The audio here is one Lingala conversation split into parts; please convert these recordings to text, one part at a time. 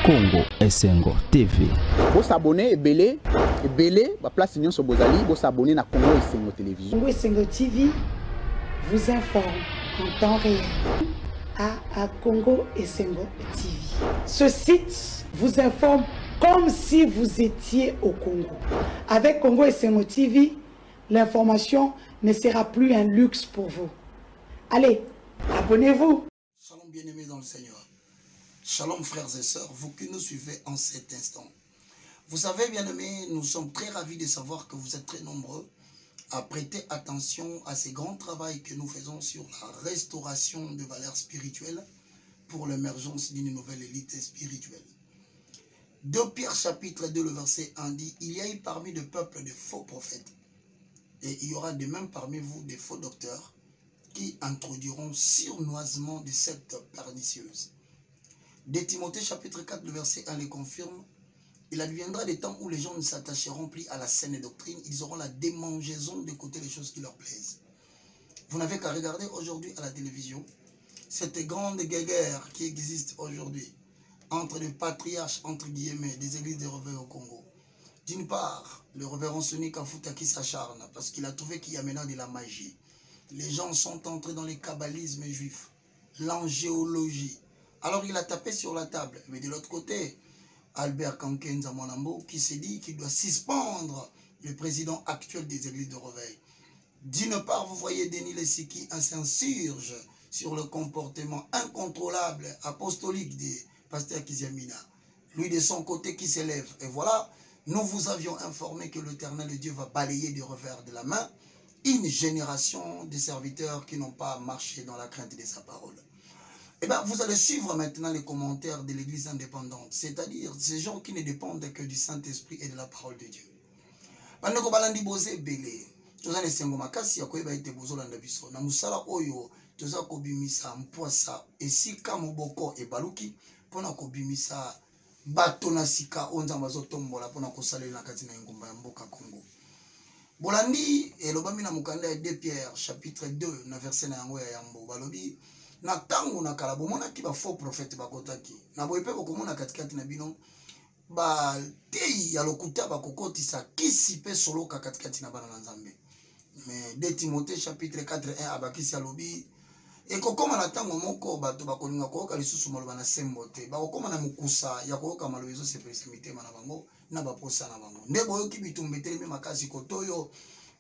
Congo Esengo TV. Vous s'abonnez et la place union sur Bozali, vous s'abonnez à Congo Esengo Télévision. Congo Esengo TV vous informe en temps réel à Congo Esengo TV. Ce site vous informe comme si vous étiez au Congo. Avec Congo Esengo TV, l'information ne sera plus un luxe pour vous. Allez, abonnez-vous. Shalom bien-aimés dans le Seigneur. Shalom frères et sœurs, vous qui nous suivez en cet instant. Vous savez bien-aimés, nous sommes très ravis de savoir que vous êtes très nombreux à prêter attention à ce grand travail que nous faisons sur la restauration de valeurs spirituelles pour l'émergence d'une nouvelle élite spirituelle. 2 Pierre chapitre 2, le verset 1 dit, il y a eu parmi le peuple de faux prophètes et il y aura de même parmi vous des faux docteurs qui introduiront sournoisement des sectes pernicieuses. De Timothée chapitre 4, le verset 1 les confirme. Il adviendra des temps où les gens ne s'attacheront plus à la saine doctrine. Ils auront la démangeaison d'écouter les choses qui leur plaisent. Vous n'avez qu'à regarder aujourd'hui à la télévision cette grande guerre qui existe aujourd'hui entre les patriarches, entre guillemets, des églises de réveil au Congo. D'une part, le révérend Soni Kafuta qui s'acharne parce qu'il a trouvé qu'il y a maintenant de la magie. Les gens sont entrés dans les kabbalismes juifs, l'angéologie. Alors il a tapé sur la table. Mais de l'autre côté, Albert Kankenza Mwanambo qui s'est dit qu'il doit suspendre le président actuel des églises de réveil. D'une part, vous voyez Denis Lessi qui s'insurge sur le comportement incontrôlable apostolique des pasteurs Kiziamina. Lui de son côté qui s'élève. Et voilà, nous vous avions informé que l'Éternel Dieu va balayer du revers de la main une génération de serviteurs qui n'ont pas marché dans la crainte de sa parole. Eh bien, vous allez suivre maintenant les commentaires de l'église indépendante, c'est-à-dire ces gens qui ne dépendent que du Saint-Esprit et de la parole de Dieu. Bandeko balandi bozé belé, toza ne sengo makasi ya koyeba ete bozolanda biso na musala oyo toza kobimisa mpwasa esika moboko ebaluki pona kobimisa bato na sika onza bazotombola pona kosalela kati na ngumba ya mboka Congo. Bolandi elobami na mukanda ya 2 Pierre chapitre 2 na verset na yango ya yambo balobi na tango na kala bomona ki ba faux prophète bakotaki na boyepe bokomona katikati na bino ba tei ya lokuta bakokotisa kisi pe soloka katikati na bana na Nzambe. Mais 2 Timothée chapitre 4 1 abakisi alobi ekokoma na tango moko bato bakolinga koyoka lisusu maloba na sembo te bakokoma na mukusa ya koyoka maloba ezosepelisa mitema na bango na baposa na bango nde boyoki bitumba etelemi makasi kotoyo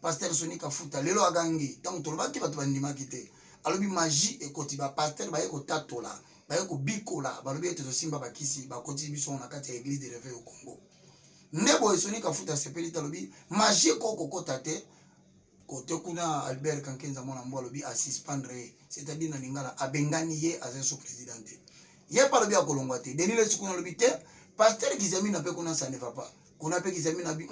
pasteur Soni Kafuta lelo agangi tango tolobaki bato bandimaki te alobi magie ekoti ba pasteur baye kotatola baye kobikola balobi ete tosimba bakisi bakoti biso na kati ya église de réveil au Congo nde boye Soni Kafuta sepeli talobi magie kokokota te kote kuna Albert Kankenza Mwanambo alobi a suspendre c'est-à-dire na lingala abengani ye azeso président ye palobi akolongwa te Denis Lessi kuna alobi te pasteur Kiziamina pe kuna ça ne va pas kuna pe Kiziamina bi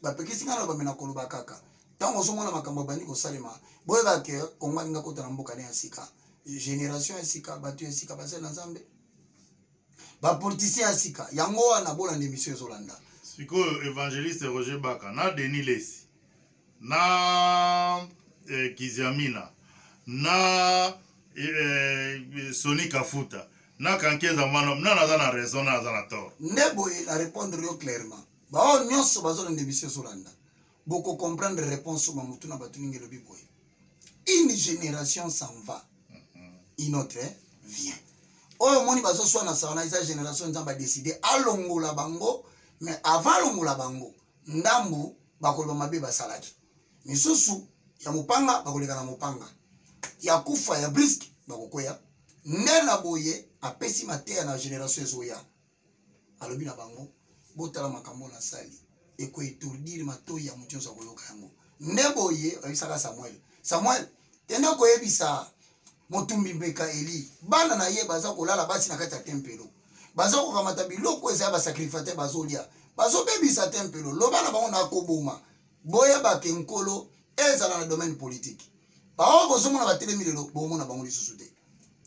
ba pe kisingana ba mena koloba kaka tango somona makambo bandi ko salema boyeba ke Kongo linga kota na mboka ne asika génération asika batu asika basel na Nzambe ba politicien asika yango wana bolande mission ezolanda siko évangéliste Roger Baka na Denis Lessi na Kiziamina na Soni Kafuta na Kankenza Mwanambo na naza na raison na naza na tort nebo la répondre yo clairement ba on nyonso bazolande mission ezolanda beaucoup comprendre réponse ma mutuna batuninge lobi boy une génération s'en va une autre vient oyo moni bazo swana sawana isa génération nzamba décider alongola bango mais avant longola bango ndambu bakoloba mabe basalaki misusu ya mupanga bakoleka na mupanga ya kufa ya brisk bakokoya ndena boye apesi mateya na génération ezoya alobi na bango botala makambo na sali eko étourdir matoyi ya mutu nyonso akoyoka yango nde boye oyebisaka Samuel tende koyebisa motumbi mbeka Eli bana na ye baza kolala basi na kati ya tempelo baza kokamata biloko eza ya basacrificateur bazolia bazobebisa tempelo loba na bango na koboma boyebake nkolo ezala na domaine politique bao bozomona batelemi lelo bomona bango lisusu te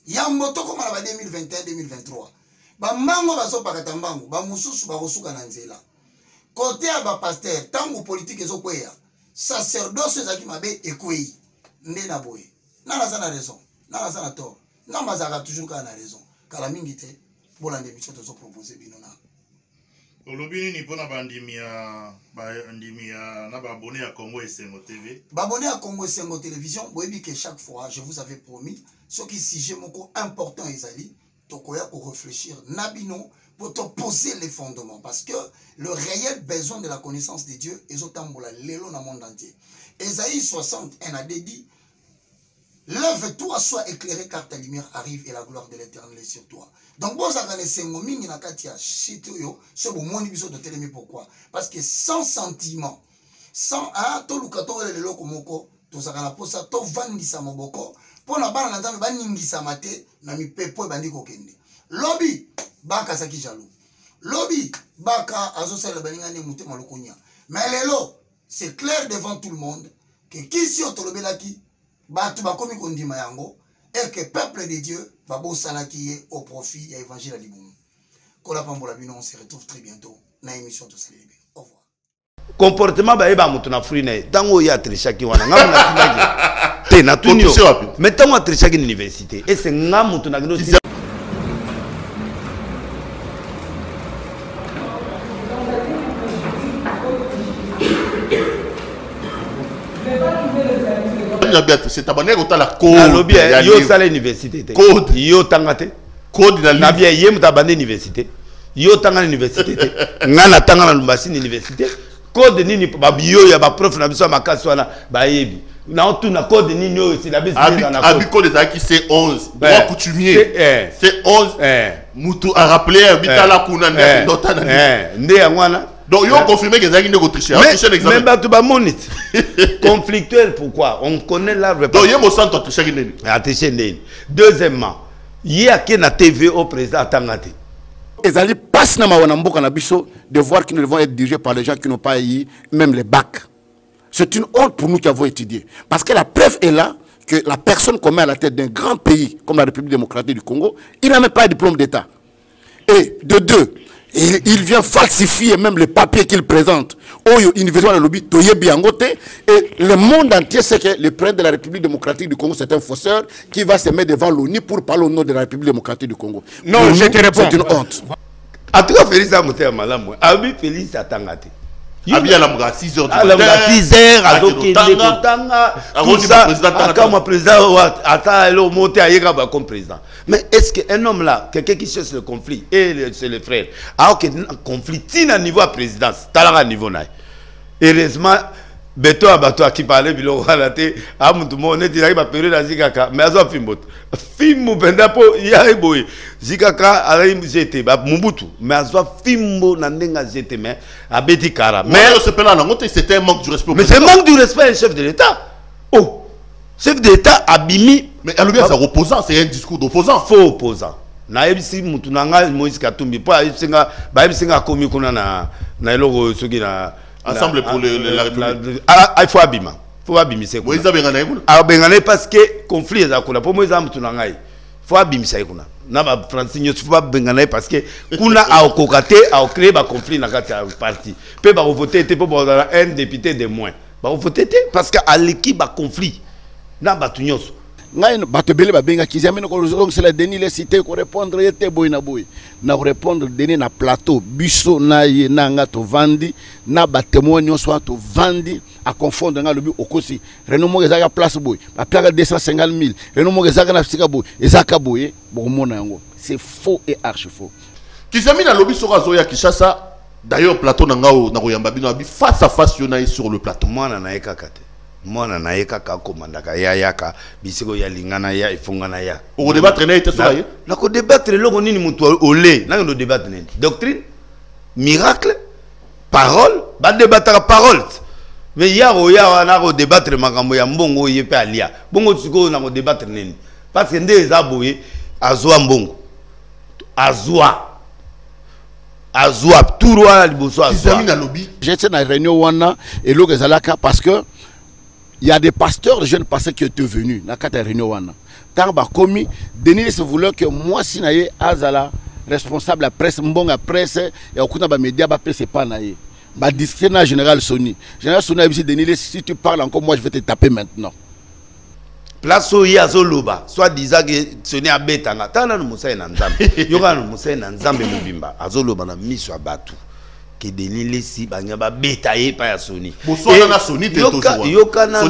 yambo tokomala ba 2021-2023 bamango bazopakata mbango bamususu bakosuka na nzela côté ya ba pasteur tango politique ezokweya sacerdoce ezaki mabe ekwei nde na boye nana za na raison nana za na tort ngamba zaka toujours ka na raison kala mingi te Voilà l'émission que nous proposé binona. Olobi ni pona bandimia na ba abonné à Congo Esengo TV. Ba abonné à Congo Esengo Télévision, boyebi que chaque fois je vous avais promis ce qui sujet moko important ezali tokoya ko réfléchir nabino pour te poser les fondements parce que le réel besoin de la connaissance de Dieu ezotambola lelo na monde entier. Ésaïe 60 a dit lève-toi, sois éclairé car ta lumière arrive et la gloire de l'Éternel est sur toi. Donc, vous avez sengo mingi na katia chitoyo, ce bon moni biso de télémi pourquoi? Parce que sans sentiment, sans to lukato le loko moko, to sakana posa to vandisa moboko, pour na bana na nzambe ba ningisa mate na mi pepo bandi ko kende. Lobby baka saki jalo. Lobby baka azosala baninga ne mutema lokonya. Mais lelo, c'est clair devant tout le monde que qui si otolobelaki Batu bakomi kondima yango et que peuple de Dieu va bosalaki au profit de l'évangile à Liboum. Kola pambola bino, on se retrouve très bientôt dans l'émission de Salélébé. Au revoir. Comportement ba eba mutuna frine tango ya trishaki wana ngamu na tibagi te na tunio mais tango trishaki université et c'est ngamu mutuna gino c'est ta manière de la code. Yo sala université. Code. Yo tangate. Code na la bien yem ta bande université. Yo tangana université. Ngana tangana lumbasini université. Code nini ba bio ya ba prof na biso makasi wana ba yebi. Na otu na code nini yo c'est la business dans la code. Abi code za ki c'est 11. Droit coutumier. C'est 11. Mutu a rappelé habita la kuna ndota. Nde yangwana. Donc, ils ont confirmé qu'ils ont triché. Mais tu vas moniter. Conflictuel, pourquoi? On connaît la réponse. Donc, il y a un centre de tricher. Deuxièmement, il y a un TV au président Tangate. Les alliés passent dans de voir qu'ils ne vont être dirigés par les gens qui n'ont pas eu même les bacs. C'est une honte pour nous qui avons étudié. Parce que la preuve est là que la personne qu'on met à la tête d'un grand pays comme la République démocratique du Congo, il n'a même pas de diplôme d'État. Et de deux, il vient falsifier même les papiers qu'il présente. Et le monde entier sait que le président de la République démocratique du Congo, c'est un fausseur qui va se mettre devant l'ONU pour parler au nom de la République démocratique du Congo. Non, je te réponds. C'est une honte. En tout cas, Félix Amoté Malam, Abi Félix Atangate. Abi Alamga 6h du matin. 6h, Adoké Nekotanga, tout ça. Quand mon président a monté à Yegaba comme président. Mais est-ce qu'un homme là, quelqu'un qui cherche le conflit, et c'est le frère, alors qu'il y a un conflit, il a un niveau à présidence, il a un niveau là. Heureusement, Beto Abato qui parlait, il a relaté, à mon monde, il a eu ma période à Zikaka, mais à son film. Film, Bendapo, il y a un boy. Zikaka, a eu jeté, Mbutu, mais à son film, Nandenga jeté, mais à Betty Kara. Mais c'était un manque du respect. Mais c'est un manque du respect, un chef de l'État. Oh, chef de l'État abimi. Mais à lui, c'est opposant, c'est un discours d'opposant. Faux opposant. Naebisi mutunanga Moïse Katumbi po ayisinga bayisinga komi kuna na eloko soki na ensemble pour la République. Il faut abima. Faut abimisa kuna. Moïse abengana kuna. Abengana parce que conflit za kuna po Moïse mutunanga. Faut abimisa kuna. Na ba Francine faut abengana parce que kuna a okokate a créer ba conflit na kati ya parti. Pe ba voter te po ba un député de moins. Ba voter te parce que à l'équipe ba conflit na ba tunyoso. Batebele babenga kizamene ko c'est la Denis les cité ko répondre yete boy na répondre Denis na plateau biso na ye nanga to vandi na batémoin nyonso to vandi à confondre nga lobi okosi Renaud Mogezaka place boy ba piaka 250 000 Renaud Mogezaka na sika boy ezaka boy bomona yango c'est faux et archi faux. Kizamene na lobi soko azoya Kishasa d'ailleurs plateau nangao na koyamba bino abi face à face yona sur le plateau mwana na ekakate. Moi, je suis commandant yaka bisiko ya lingana ya ifungana ya. Au débattre na été soyé. Na ko débattre lo nini mutu olé, na ko débattre nini. Doctrine, miracle, parole, ba débattre parole. Mais ya na ko débattre makambo ya mbongo yepe alia. Bongo tsiko na ko débattre nini. Parce que ndé za boye azwa mbongo. Azwa tout roi liboso azwa. J'étais dans la réunion wana et lo gezalaka parce que il y a des pasteurs, des jeunes pasteurs qui étaient venus dans la réunion. Tant que commis, Denis se voulait que moi, si je suis responsable de la presse, la presse, et au coup de la média, la presse n'est pas naïe. Je discret général Sony. Général Sony a dit, Denis, si tu parles encore, moi, je vais te taper maintenant. place où il y a Zoloba, soit disant que ce n'est à Betanga, Tana no Moussa en Nzambe, Yoga no Moussa en Nzambe Mubimba, Azoloba na miso abatu, que des lignes si Banyaba Betaye pas à Sony. Bonsoir na Sony, Yokana,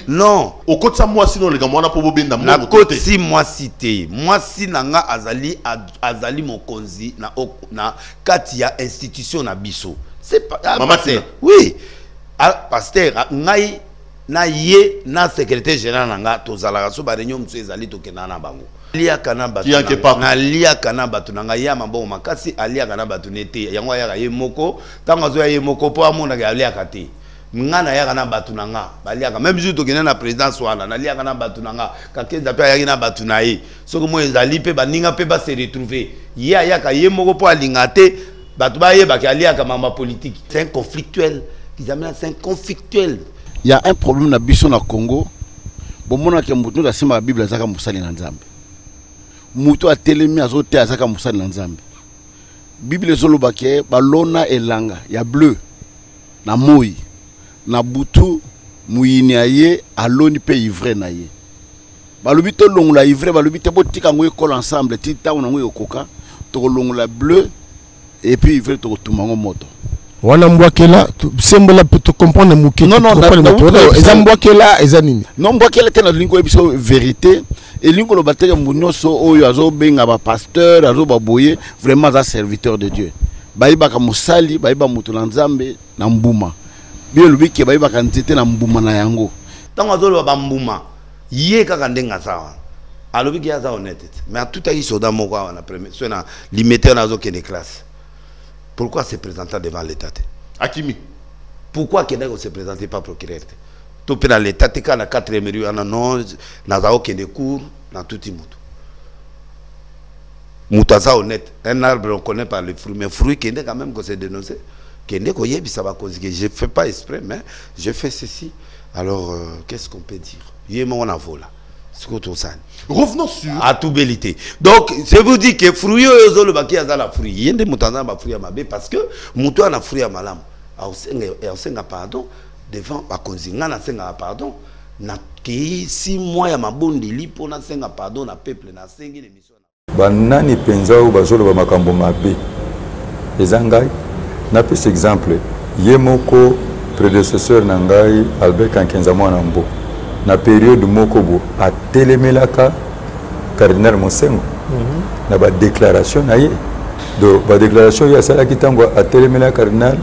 non, au côté ça, moi sinon les gars, moi na pour bobenda, na côté si moi cité, moi si nanga Azali Mokonzi, na Katia institution na biso. C'est pas, pasteur, oui, pasteur, ngai, na ye na secrétaire général nanga tozala so ba réunion mso ezali tokena na bango lia kana batu na lia kana batu nanga ya mabongo makasi alia kana batu nete yango ya ye moko tanga zo ya ye moko po amona ga alia kate ngana ya kana batu nanga balia ka même jour tokena na présidence wana na lia kana batu nanga ka kenda pe ya na batu na ye soko mo ezali pe baninga pe ba se retrouver ya ka ye moko po alingate batu ba ye ba ka alia ka mamba politique c'est un conflictuel ils amènent c'est un conflictuel. Il y a un problème dans le Congo. Bon, mon a mutu la sima Bible azaka musali na Nzambe. Mutu a telemi azote azaka musali na Nzambe. Bible zoloba ke balona elanga ya bleu na moi na butu muyini aye aloni pe ivre na ye. Balobi to longola ivre balobi te botika ngo ekol ensemble tita ona ngo yokoka to longola bleu et puis ivre to tumango moto. Wana mbwakela sembola to comprendre muki non ezambwakela ezanini non mbwakela tena lingo ebiso vérité et lingo lo bateka munyoso oyo azo benga ba pasteur azo baboye vraiment za serviteur de Dieu bayiba ka musali bayiba mutu na Nzambe na mbuma bien lubiki bayiba ka nzete na mbuma na yango tango azo ba mbuma ye kaka ndenga sawa alobiki ya za honnête mais tout a isoda moko na premier so na limiter na zo kene classe. Pourquoi se présenter devant l'État? Akimi. Pourquoi qu'il ne se présente pas procureur? Tout dans l'État, quand la 4e rue, non, n'a aucun cours, dans tout le monde. Moutaza honnête, un arbre on connaît par les fruits, mais fruits qui est quand même que c'est dénoncé. Qui est qu'on y est, ça va causer que je fais pas exprès, mais je fais ceci. Alors, qu'est-ce qu'on peut dire? Il y a mon avou là. Revenons sur à tout bellité. Donc, je vous dis que fruit le baki a la fruit. Il y a des moutons ba fruit mabe parce que mouton a fruit à malam. A senga pardon devant ba konzinga na senga pardon na ki 6 mois ya mabondi lipo na senga pardon na peuple na sengi émission. Banani penza ou bazolo ba makambo mabe. Ezangai na pes exemple yemoko prédécesseur nangai Albert Kankenza mwana mbo. Na période mokobo a telemelaka cardinal Mosengo na ba déclaration na ye do ba déclaration ya sala kitango a telemelaka cardinal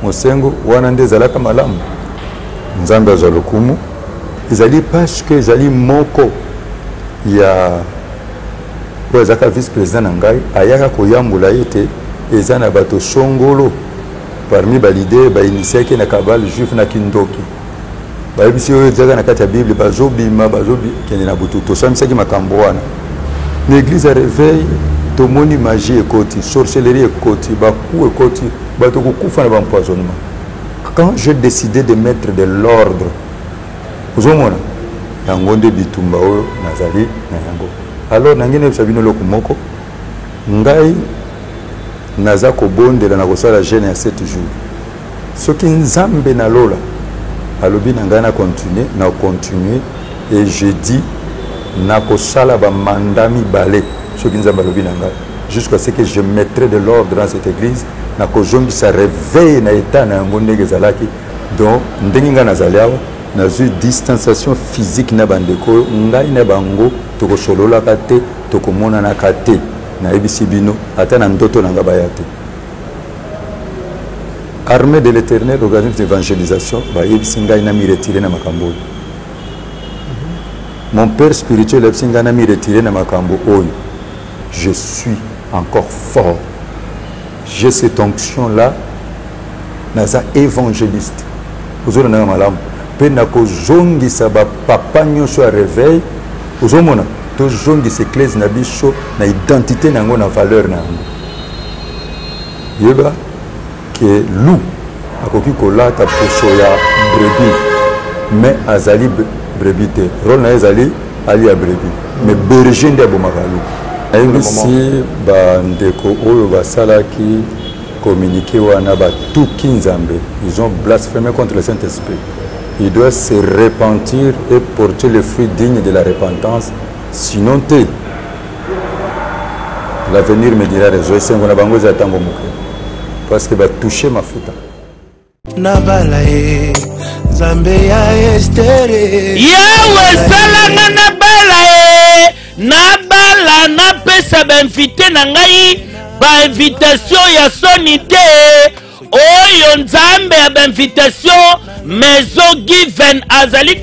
Mosengo wana nde zalaka malamu Nzambe azalokumu ezali parce que ezali moko ya wazaka vice président ngai ayaka koyambula yete ezana bato songolo parmi ba leader ba initié na kabal juif na kindoki. Baibisi oyo jaga na kati ya Bible bazobima bazobi kende na butu to samisaki makambo wana l'église a réveil to moni magie ekoti sorcellerie ekoti baku ekoti bato kokufa na empoisonnement. Quand j'ai décidé de mettre de l'ordre ozomona yango nde bitumba oyo nazali na yango alors nangene bisabino loko moko ngai naza kobondela na kosala jeûne ya 7 jours soki Nzambe na lola alobi nangana continuer et je dis nako sala ba mandami balé ce qui Nzambe alobi nanga jusqu'à ce que je mettrai de l'ordre dans cette église nako jongi sa réveil na état na ngondege zalaki donc ndenga nazaliawa na zu distanciation physique na bandeko ngai na bango toko solola kate toko mona na kate na ebisi bino ata na ndoto nanga bayate. Armée de l'Éternel, organisme d'évangélisation, mon père spirituel je suis encore fort. J'ai cette onction-là, naza évangéliste. Vous avez un malam. Penako zongi saba papa nyosho a réveil. Vous avez un to zongi s'éclèse na bicho na identité nango na valeur nango. Yeba. Que loup a koki kolata poso ya brebis mais azali brebis te rôle na azali ali ya brebis mais berger nde bomakalu ayebisi bandeko oyo basalaki communiqué wana batuki Nzambe ils ont blasphémé contre le Saint-Esprit il doit se repentir et porter le fruit digne de la repentance. Sinon, l'avenir me dira raison. Parce qu'il va toucher ma foute. Nabalae Zambia estere Yawe salanga nabalae Nabala na pesa ba invité na ngai ba invitation ya sonité Oyo nzambe ya ba invitation Maison Given azali